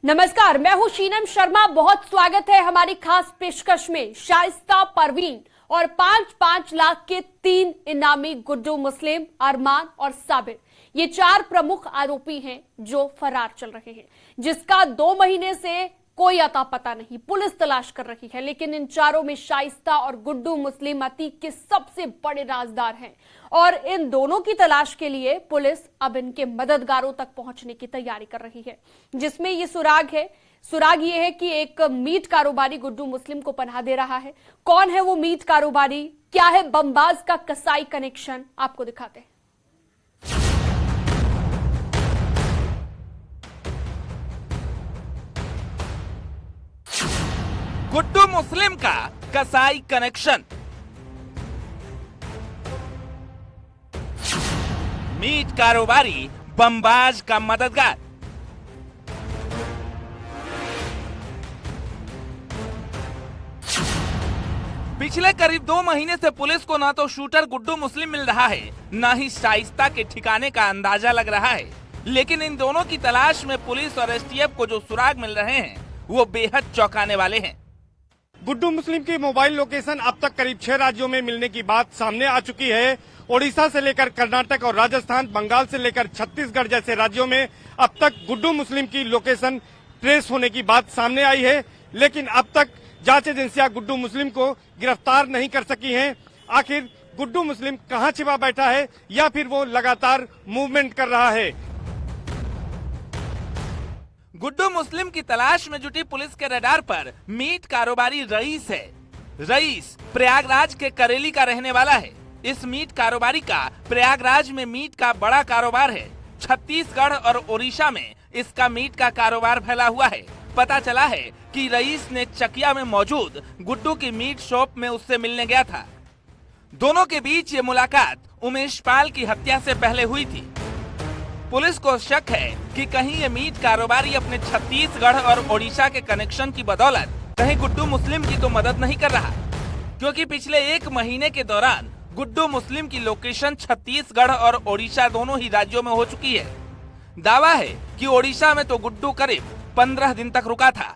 नमस्कार, मैं हूं शीनम शर्मा। बहुत स्वागत है हमारी खास पेशकश में। शाइस्ता परवीन और 5-5 लाख के 3 इनामी गुड्डू मुस्लिम, अरमान और साबिर, ये 4 प्रमुख आरोपी हैं जो फरार चल रहे हैं, जिसका 2 महीने से कोई अता पता नहीं। पुलिस तलाश कर रही है, लेकिन इन चारों में शाइस्ता और गुड्डू मुस्लिम अतीक के सबसे बड़े राजदार हैं और इन दोनों की तलाश के लिए पुलिस अब इनके मददगारों तक पहुंचने की तैयारी कर रही है, जिसमें ये सुराग ये है कि एक मीट कारोबारी गुड्डू मुस्लिम को पनाह दे रहा है। कौन है वो मीट कारोबारी, क्या है बमबाज का कसाई कनेक्शन, आपको दिखाते हैं। गुड्डू मुस्लिम का कसाई कनेक्शन। मीट कारोबारी बमबाज का मददगार। पिछले करीब 2 महीने से पुलिस को ना तो शूटर गुड्डू मुस्लिम मिल रहा है, ना ही शाइस्ता के ठिकाने का अंदाजा लग रहा है। लेकिन इन दोनों की तलाश में पुलिस और एसटीएफ को जो सुराग मिल रहे हैं वो बेहद चौंकाने वाले हैं। गुड्डू मुस्लिम की मोबाइल लोकेशन अब तक करीब 6 राज्यों में मिलने की बात सामने आ चुकी है। ओडिशा से लेकर कर्नाटक और राजस्थान, बंगाल से लेकर छत्तीसगढ़ जैसे राज्यों में अब तक गुड्डू मुस्लिम की लोकेशन ट्रेस होने की बात सामने आई है, लेकिन अब तक जांच एजेंसियां गुड्डू मुस्लिम को गिरफ्तार नहीं कर सकी हैं। आखिर गुड्डू मुस्लिम कहां छिपा बैठा है या फिर वो लगातार मूवमेंट कर रहा है? गुड्डू मुस्लिम की तलाश में जुटी पुलिस के रडार पर मीट कारोबारी रईस है। रईस प्रयागराज के करेली का रहने वाला है। इस मीट कारोबारी का प्रयागराज में मीट का बड़ा कारोबार है। छत्तीसगढ़ और ओडिशा में इसका मीट का कारोबार फैला हुआ है। पता चला है कि रईस ने चकिया में मौजूद गुड्डू की मीट शॉप में उससे मिलने गया था। दोनों के बीच ये मुलाकात उमेश पाल की हत्या से पहले हुई थी। पुलिस को शक है कि कहीं ये मीट कारोबारी अपने छत्तीसगढ़ और ओडिशा के कनेक्शन की बदौलत कहीं गुड्डू मुस्लिम की तो मदद नहीं कर रहा, क्योंकि पिछले 1 महीने के दौरान गुड्डू मुस्लिम की लोकेशन छत्तीसगढ़ और ओडिशा दोनों ही राज्यों में हो चुकी है। दावा है कि ओडिशा में तो गुड्डू करीब 15 दिन तक रुका था।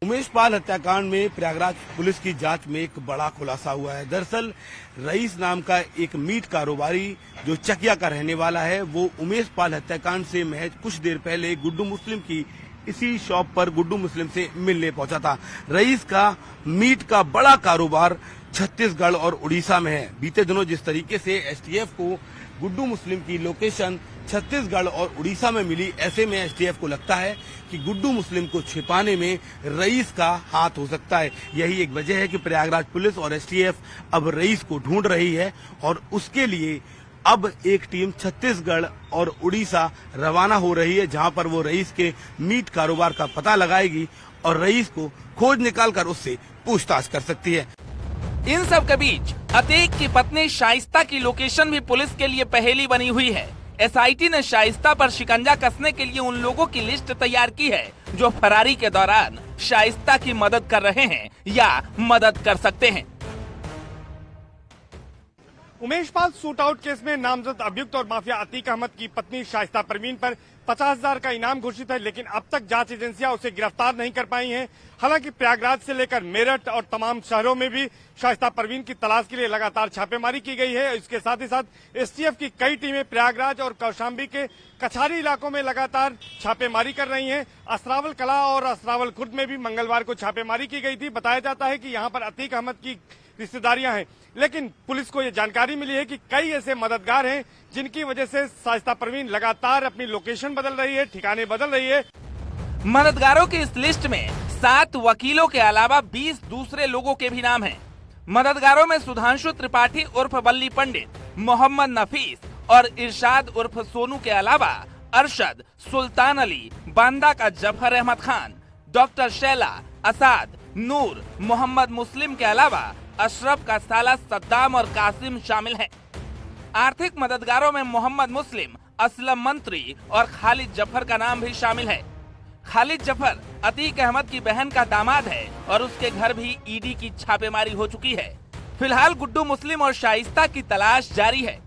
उमेश पाल हत्याकांड में प्रयागराज पुलिस की जांच में एक बड़ा खुलासा हुआ है। दरअसल रईस नाम का एक मीट कारोबारी जो चकिया का रहने वाला है, वो उमेश पाल हत्याकांड से महज कुछ देर पहले गुड्डू मुस्लिम की इसी शॉप पर गुड्डू मुस्लिम से मिलने पहुंचा था। रईस का मीट का बड़ा कारोबार छत्तीसगढ़ और उड़ीसा में है। बीते दिनों जिस तरीके से एसटीएफ को गुड्डू मुस्लिम की लोकेशन छत्तीसगढ़ और उड़ीसा में मिली, ऐसे में एसटीएफ को लगता है कि गुड्डू मुस्लिम को छिपाने में रईस का हाथ हो सकता है। यही एक वजह है कि प्रयागराज पुलिस और एसटीएफ अब रईस को ढूंढ रही है और उसके लिए अब एक टीम छत्तीसगढ़ और उड़ीसा रवाना हो रही है, जहां पर वो रईस के मीट कारोबार का पता लगाएगी और रईस को खोज निकाल कर उससे पूछताछ कर सकती है। इन सब के बीच अतीक की पत्नी शाइस्ता की लोकेशन भी पुलिस के लिए पहेली बनी हुई है। एसआईटी ने शाइस्ता पर शिकंजा कसने के लिए उन लोगों की लिस्ट तैयार की है जो फरारी के दौरान शाइस्ता की मदद कर रहे हैं या मदद कर सकते हैं। Umesh Pal shoot out case में नामजद अभियुक्त और माफिया अतीक अहमद की पत्नी शाइस्ता परवीन पर 50,000 का इनाम घोषित है, लेकिन अब तक जांच एजेंसियां उसे गिरफ्तार नहीं कर पाई हैं। हालांकि प्रयागराज से लेकर मेरठ और तमाम शहरों में भी शाइस्ता परवीन की तलाश के लिए लगातार छापेमारी की गई है। इसके साथ ही साथ एसटीएफ की कई टीमें प्रयागराज और कौशाम्बी के कछारी इलाकों में लगातार छापेमारी कर रही हैं। असरावल कला और असरावल खुर्द में भी मंगलवार को छापेमारी की गई थी। बताया जाता है कि यहाँ पर अतीक अहमद की रिश्तेदारियां हैं, लेकिन पुलिस को ये जानकारी मिली है कि कई ऐसे मददगार हैं जिनकी वजह से शाइस्ता परवीन लगातार अपनी लोकेशन बदल रही है, ठिकाने बदल रही है। मददगारों की इस लिस्ट में 7 वकीलों के अलावा 20 दूसरे लोगों के भी नाम हैं। मददगारों में सुधांशु त्रिपाठी उर्फ बल्ली पंडित, मोहम्मद नफीस और इरशाद उर्फ सोनू के अलावा अरशद, सुल्तान अली, बांदा का जफर अहमद खान, डॉक्टर शैला, असाद, नूर, मोहम्मद मुस्लिम के अलावा अशरफ का साला सद्दाम और कासिम शामिल हैं। आर्थिक मददगारों में मोहम्मद मुस्लिम, असलम मंत्री और खालिद जफर का नाम भी शामिल है। खालिद जफर अतीक अहमद की बहन का दामाद है और उसके घर भी ईडी की छापेमारी हो चुकी है। फिलहाल गुड्डू मुस्लिम और शाइस्ता की तलाश जारी है।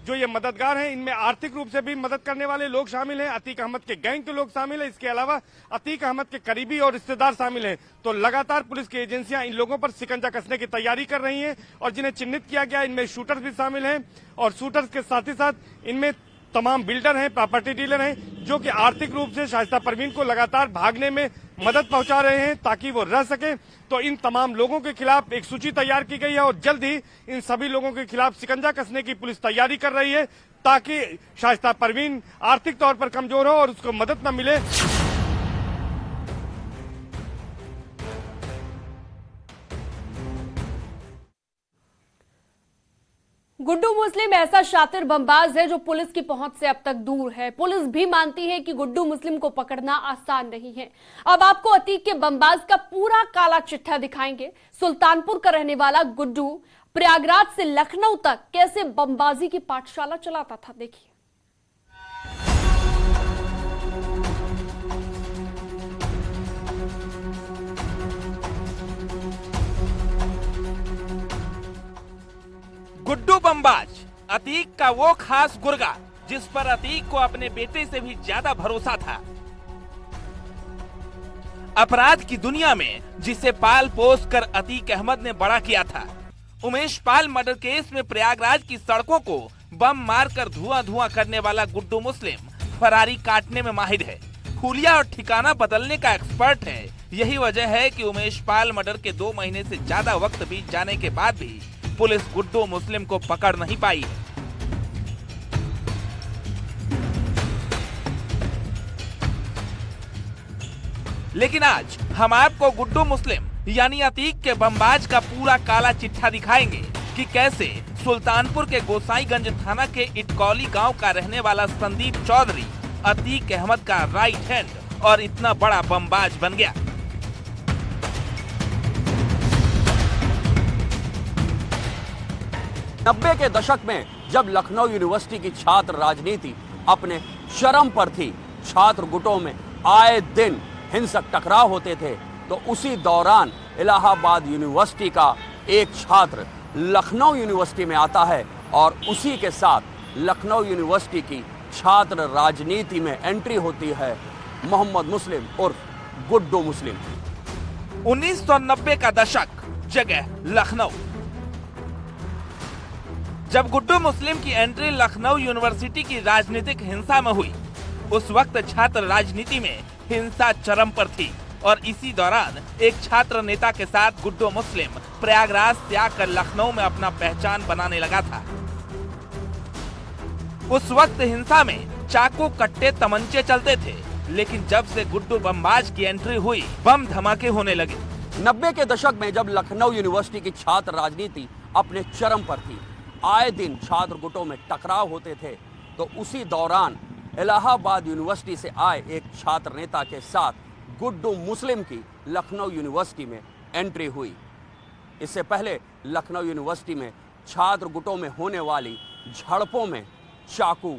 जो ये मददगार हैं इनमें आर्थिक रूप से भी मदद करने वाले लोग शामिल हैं। अतीक अहमद के गैंग के लोग शामिल हैं। इसके अलावा अतीक अहमद के करीबी और रिश्तेदार शामिल हैं। तो लगातार पुलिस की एजेंसियां इन लोगों पर शिकंजा कसने की तैयारी कर रही हैं और जिन्हें चिन्हित किया गया इनमें शूटर्स भी शामिल हैं और शूटर्स के साथ ही साथ इनमें तमाम बिल्डर हैं, प्रॉपर्टी डीलर हैं जो कि आर्थिक रूप से शाइस्ता परवीन को लगातार भागने में मदद पहुंचा रहे हैं ताकि वो रह सके। तो इन तमाम लोगों के खिलाफ एक सूची तैयार की गई है और जल्द ही इन सभी लोगों के खिलाफ शिकंजा कसने की पुलिस तैयारी कर रही है ताकि शाइस्ता परवीन आर्थिक तौर पर कमजोर हो और उसको मदद न मिले। गुड्डू मुस्लिम ऐसा शातिर बमबाज है जो पुलिस की पहुंच से अब तक दूर है। पुलिस भी मानती है कि गुड्डू मुस्लिम को पकड़ना आसान नहीं है। अब आपको अतीक के बमबाज का पूरा काला चिट्ठा दिखाएंगे। सुल्तानपुर का रहने वाला गुड्डू प्रयागराज से लखनऊ तक कैसे बमबाजी की पाठशाला चलाता था, देखिए। गुड्डू बमबाज, अतीक का वो खास गुर्गा जिस पर अतीक को अपने बेटे से भी ज्यादा भरोसा था। अपराध की दुनिया में जिसे पाल पोस कर अतीक अहमद ने बड़ा किया था। उमेश पाल मर्डर केस में प्रयागराज की सड़कों को बम मारकर धुआं धुआं करने वाला गुड्डू मुस्लिम फरारी काटने में माहिर है। हुलिया और ठिकाना बदलने का एक्सपर्ट है। यही वजह है कि उमेश पाल मर्डर के 2 महीने से ज्यादा वक्त बीत जाने के बाद भी पुलिस गुड्डू मुस्लिम को पकड़ नहीं पाई है। लेकिन आज हम आपको गुड्डू मुस्लिम यानी अतीक के बमबाज का पूरा काला चिट्ठा दिखाएंगे कि कैसे सुल्तानपुर के गोसाईगंज थाना के इटकौली गांव का रहने वाला संदीप चौधरी अतीक अहमद का राइट हैंड और इतना बड़ा बमबाज बन गया। नब्बे के दशक में जब लखनऊ यूनिवर्सिटी की छात्र राजनीति अपने चरम पर थी, छात्र गुटों में आए दिन हिंसक टकराव होते थे, तो उसी दौरान इलाहाबाद यूनिवर्सिटी का एक छात्र लखनऊ यूनिवर्सिटी में आता है और उसी के साथ लखनऊ यूनिवर्सिटी की छात्र राजनीति में एंट्री होती है मोहम्मद मुस्लिम उर्फ गुड्डू मुस्लिम। 1990 का दशक, जगह लखनऊ। जब गुड्डू मुस्लिम की एंट्री लखनऊ यूनिवर्सिटी की राजनीतिक हिंसा में हुई, उस वक्त छात्र राजनीति में हिंसा चरम पर थी और इसी दौरान एक छात्र नेता के साथ गुड्डू मुस्लिम प्रयागराज से आकर लखनऊ में अपना पहचान बनाने लगा था। उस वक्त हिंसा में चाकू, कट्टे, तमंचे चलते थे, लेकिन जब से गुड्डू बमबाज की एंट्री हुई, बम धमाके होने लगे। 90 के दशक में जब लखनऊ यूनिवर्सिटी की छात्र राजनीति अपने चरम पर थी, आए दिन छात्र गुटों में टकराव होते थे, तो उसी दौरान इलाहाबाद यूनिवर्सिटी से आए एक छात्र नेता के साथ गुड्डू मुस्लिम की लखनऊ यूनिवर्सिटी में एंट्री हुई। इससे पहले लखनऊ यूनिवर्सिटी में छात्र गुटों में होने वाली झड़पों में चाकू,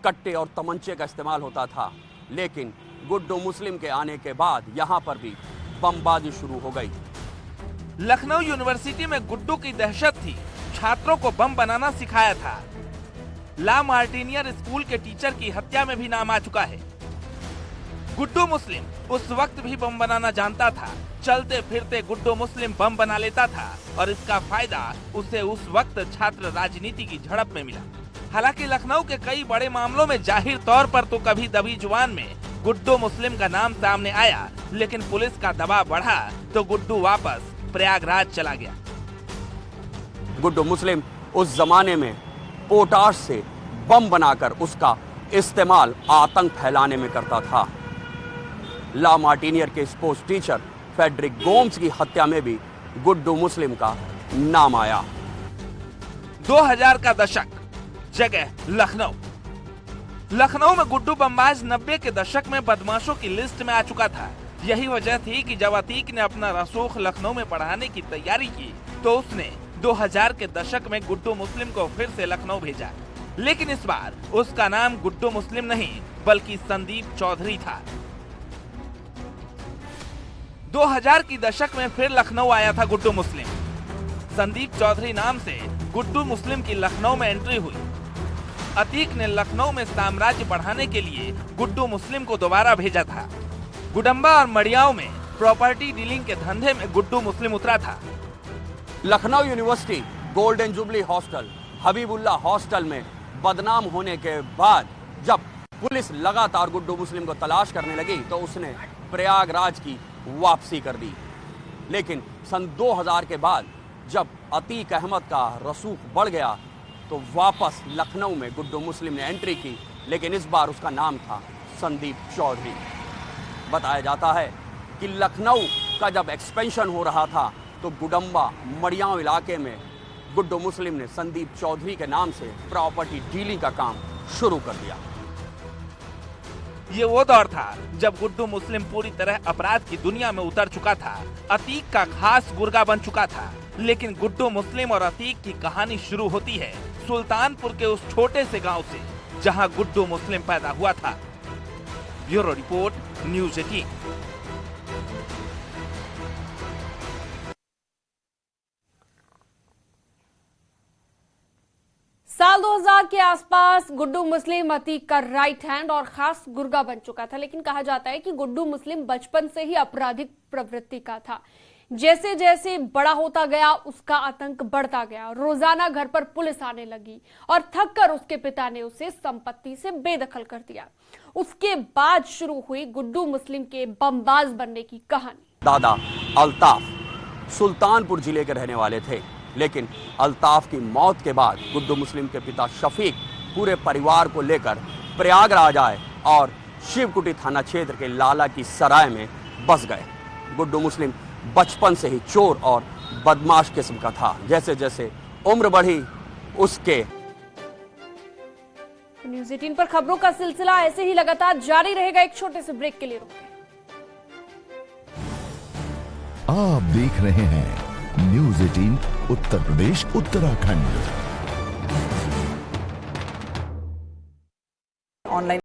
कट्टे और तमंचे का इस्तेमाल होता था, लेकिन गुड्डू मुस्लिम के आने के बाद यहां पर भी बमबाजी शुरू हो गई। लखनऊ यूनिवर्सिटी में गुड्डू की दहशत थी। छात्रों को बम बनाना सिखाया था। ला मार्टिनियर स्कूल के टीचर की हत्या में भी नाम आ चुका है। गुड्डू मुस्लिम उस वक्त भी बम बनाना जानता था। चलते फिरते गुड्डू मुस्लिम बम बना लेता था और इसका फायदा उसे उस वक्त छात्र राजनीति की झड़प में मिला। हालांकि लखनऊ के कई बड़े मामलों में जाहिर तौर पर तो कभी दबी जुबान में गुड्डू मुस्लिम का नाम सामने आया, लेकिन पुलिस का दबाव बढ़ा तो गुड्डू वापस प्रयागराज चला गया। गुड्डू मुस्लिम उस जमाने में पोटाश से बम बनाकर उसका इस्तेमाल आतंक फैलाने में करता था। ला मार्टिनियर के स्पोर्ट्स टीचर फेडरिक गोम्स की हत्या में भी गुड्डू मुस्लिम का नाम आया। 2000 का दशक, जगह लखनऊ। लखनऊ में गुड्डू बमबाज 90 के दशक में बदमाशों की लिस्ट में आ चुका था। यही वजह थी कि जब अतीक ने अपना रसूख लखनऊ में पढ़ाने की तैयारी की तो उसने 2000 के दशक में गुड्डू मुस्लिम को फिर से लखनऊ भेजा। लेकिन इस बार उसका नाम गुड्डू मुस्लिम नहीं बल्कि संदीप चौधरी था। 2000 की दशक में फिर लखनऊ आया था गुड्डू मुस्लिम। संदीप चौधरी नाम से गुड्डू मुस्लिम की लखनऊ में एंट्री हुई अतीक ने लखनऊ में साम्राज्य बढ़ाने के लिए गुड्डू मुस्लिम को दोबारा भेजा था। गुडम्बा और मड़ियाओं में प्रॉपर्टी डीलिंग के धंधे में गुड्डू मुस्लिम उतरा था। Lucknow university golden jubilee hostel, Habibullah hostel में बदनाम होने के बाद जब पुलिस लगातार गुड्डू मुस्लिम को तलाश करने लगी तो उसने प्रयागराज की वापसी कर दी। लेकिन सन 2000 के बाद जब अतीक अहमद का रसूख बढ़ गया तो वापस लखनऊ में गुड्डू मुस्लिम ने एंट्री की, लेकिन इस बार उसका नाम था संदीप चौधरी। बताया जाता है कि लखनऊ का जब एक्सपेंशन हो रहा था तो गुडम्बा मड़ियाओं इलाके में गुड्डू मुस्लिम ने संदीप चौधरी के नाम से प्रॉपर्टी डीलिंग का काम शुरू कर दिया। ये वो दौर था जब गुड्डू मुस्लिम पूरी तरह अपराध की दुनिया में उतर चुका था। अतीक का खास गुर्गा बन चुका था। लेकिन गुड्डू मुस्लिम और अतीक की कहानी शुरू होती है सुल्तानपुर के उस छोटे से गांव से जहां गुड्डू मुस्लिम पैदा हुआ था। Bureau report, news 18। साल 2000 के आसपास गुड्डू मुस्लिम अतीक का राइट हैंड और खास गुर्गा बन चुका था। लेकिन कहा जाता है कि गुड्डू मुस्लिम बचपन से ही आपराधिक प्रवृत्ति का था। जैसे जैसे बड़ा होता गया उसका आतंक बढ़ता गया। रोजाना घर पर पुलिस आने लगी और थक कर उसके पिता ने उसे संपत्ति से बेदखल कर दिया। उसके बाद शुरू हुई गुड्डू मुस्लिम के बमबाज बनने की कहानी। दादा अल्ताफ सुल्तानपुर जिले के रहने वाले थे, लेकिन अल्ताफ की मौत के बाद गुड्डू मुस्लिम के पिता शफीक पूरे परिवार को लेकर प्रयागराज आए और शिवकुटी थाना क्षेत्र के लाला की सराय में बस गए। गुड्डू मुस्लिम बचपन से ही चोर और बदमाश किस्म का था। जैसे जैसे उम्र बढ़ी उसके न्यूज़ 18 पर खबरों का सिलसिला ऐसे ही लगातार जारी रहेगा। एक छोटे से ब्रेक के लिए रुकें। आप देख रहे हैं न्यूज़ 18 उत्तर प्रदेश उत्तराखंड। ऑनलाइन